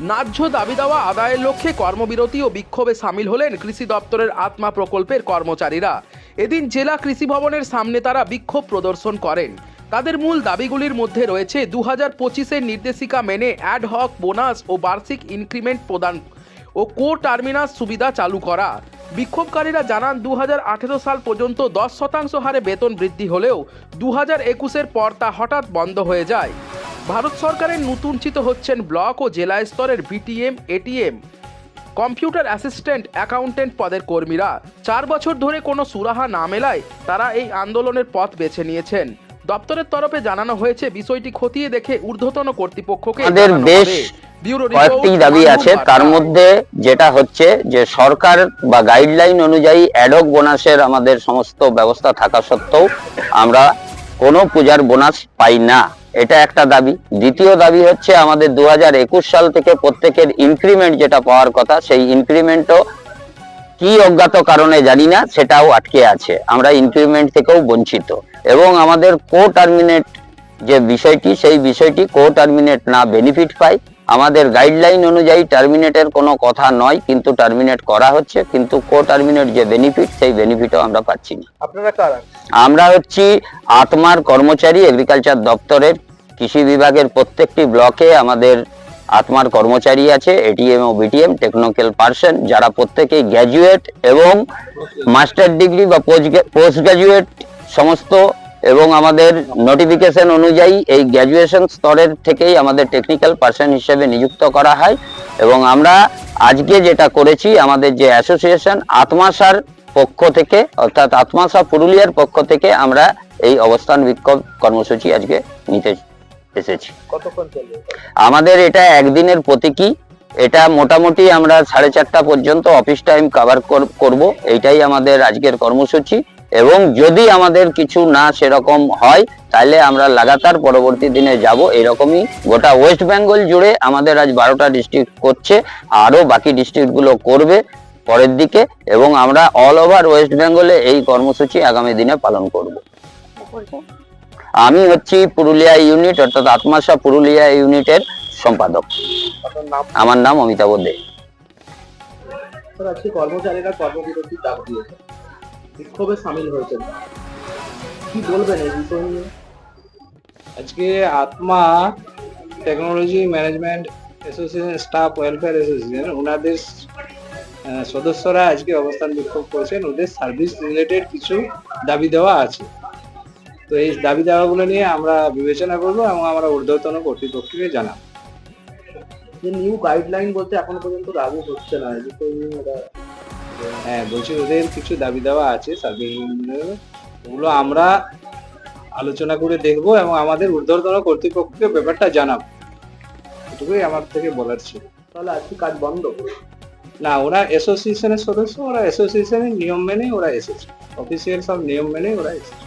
ন্যায্য দাবি দেওয়া আদায়ের লক্ষ্যে কর্মবিরতি ও বিক্ষোভে সামিল হলেন কৃষি দপ্তরের আত্মা প্রকল্পের কর্মচারীরা। এদিন জেলা কৃষি ভবনের সামনে তারা বিক্ষোভ প্রদর্শন করেন। তাদের মূল দাবিগুলির মধ্যে রয়েছে 2025-এর নির্দেশিকা মেনে অ্যাডহক বোনাস ও বার্ষিক ইনক্রিমেন্ট প্রদান ও টার্মিনাস সুবিধা চালু করা। বিক্ষোভকারীরা জানান 2018 সাল পর্যন্ত 10% হারে বেতন বৃদ্ধি হলেও 2021-এর পর তা হঠাৎ বন্ধ হয়ে যায়। ভারত সরকারের নতুনচিত হচ্ছেন ব্লক ও জেলা স্তরের BTM, ATM, computer assistant, accountant পদের কর্মীরা 4 বছর ধরে কোনো সুরাহা না মেলায় তারা এই আন্দোলনের পথ বেছে নিয়েছেন। দপ্তরের তরফে জানানো হয়েছে বিষয়টি খতিয়ে দেখে ঊর্ধ্বতন কর্তৃপক্ষকে আমাদের বেশ কয়েকটি দাবি আছে। তার মধ্যে যেটা হচ্ছে যে সরকার বা গাইডলাইন অনুযায়ী অ্যাডহক বোনাসের আমাদের সমস্ত ব্যবস্থা থাকা সত্ত্বেও আমরা কোনো পূজার বোনাস পাই না, এটা একটা দাবি। দ্বিতীয় দাবি হচ্ছে আমাদের 2021 সাল থেকে প্রত্যেকের ইনক্রিমেন্ট যেটা পাওয়ার কথা, সেই ইনক্রিমেন্টও কি অজ্ঞাত কারণে জানি না সেটাও আটকে আছে, আমরা ইনক্রিমেন্ট থেকেও বঞ্চিত। এবং আমাদের টার্মিনেট যে বিষয়টি, সেই বিষয়টি টার্মিনেট না বেনিফিট পাই। আমাদের গাইডলাইন অনুযায়ী টার্মিনেটের কোনো কথা নয়, কিন্তু টার্মিনেট করা হচ্ছে, কিন্তু টার্মিনেট যে বেনিফিট, সেই বেনিফিটও আমরা পাচ্ছি না। আপনারা কারা? আমরা হচ্ছি আত্মার কর্মচারী, এগ্রিকালচার দপ্তরের কৃষি বিভাগের প্রত্যেকটি ব্লকে আমাদের আত্মার কর্মচারী আছে, এটিএম ও বিটিএম, টেকনিক্যাল পার্সন, যারা প্রত্যেকেই গ্র্যাজুয়েট এবং মাস্টার ডিগ্রি বা পোস্ট গ্র্যাজুয়েট সমস্ত। এবং আমাদের নোটিফিকেশন অনুযায়ী এই গ্র্যাজুয়েশন স্তরের থেকেই আমাদের টেকনিক্যাল পার্সন হিসেবে নিযুক্ত করা হয়। এবং আমরা আজকে যেটা করেছি, আমাদের যে অ্যাসোসিয়েশন আত্মাসার পক্ষ থেকে, অর্থাৎ আত্মাসা পুরুলিয়ার পক্ষ থেকে আমরা এই অবস্থান বিক্ষোভ কর্মসূচি আজকে নিতে এসেছি। কতক্ষণ চলবে? আমাদের এটা একদিনের প্রতীকী, এটা মোটামুটি আমরা 4:30 পর্যন্ত অফিস টাইম কভার করব, এইটাই আমাদের আজকের কর্মসূচি। এবং যদি আমাদের কিছু না সেরকম হয় তাহলে আমরা লাগাতার পরবর্তী দিনে যাব। এরকমই গোটা ওয়েস্ট বেঙ্গল জুড়ে আমাদের আজ 12টা ডিস্ট্রিক্ট করছে, আরও বাকি ডিস্ট্রিক্টগুলো করবে পরের দিকে। এবং আমরা অল ওভার ওয়েস্ট বেঙ্গলে এই কর্মসূচি আগামী দিনে পালন করব। আমি হচ্ছি পুরুলিয়া ইউনিট, অর্থাৎ আত্মাসা পুরুলিয়া ইউনিটের সম্পাদক। আমার নাম অমিতাভ দে। আজকে কর্মচারীরা কর্মবিরতির ডাক দিয়েছে, বিক্ষোভে সামিল হয়েছেন, কি বলবেন এই বিষয় নিয়ে? আজকে আত্মা technology management association, staff welfare association, ওনাদের সদস্যরা আজকে অবস্থান বিক্ষোভ করেছেন। ওদের সার্ভিস রিলেটেড কিছু দাবি দেওয়া আছে, তো এই দাবি দেওয়াগুলো নিয়ে আমরা বিবেচনা করবো এবং আমরা ঊর্ধ্বতন কর্তৃপক্ষকে জানাবো। যে নিউ গাইডলাইন বলতে এখনো পর্যন্ত লাগু হচ্ছে না, এই বিষয় নিয়ে হ্যাঁ বলছি, ওদের কিছু দাবি দেওয়া আছে সার্ভিস, ওগুলো আমরা আলোচনা করে দেখবো এবং আমাদের ঊর্ধ্বতন কর্তৃপক্ষকে ব্যাপারটা জানাবো, এটুকুই আমার থেকে বলার ছিল। তাহলে আজকে কাজ বন্ধ না, ওরা অ্যাসোসিয়েশনের সদস্য, ওরা অ্যাসোসিয়েশনের নিয়ম মেনে ওরা এসেছে, অফিসিয়াল সব নিয়ম মেনে ওরা এসেছে।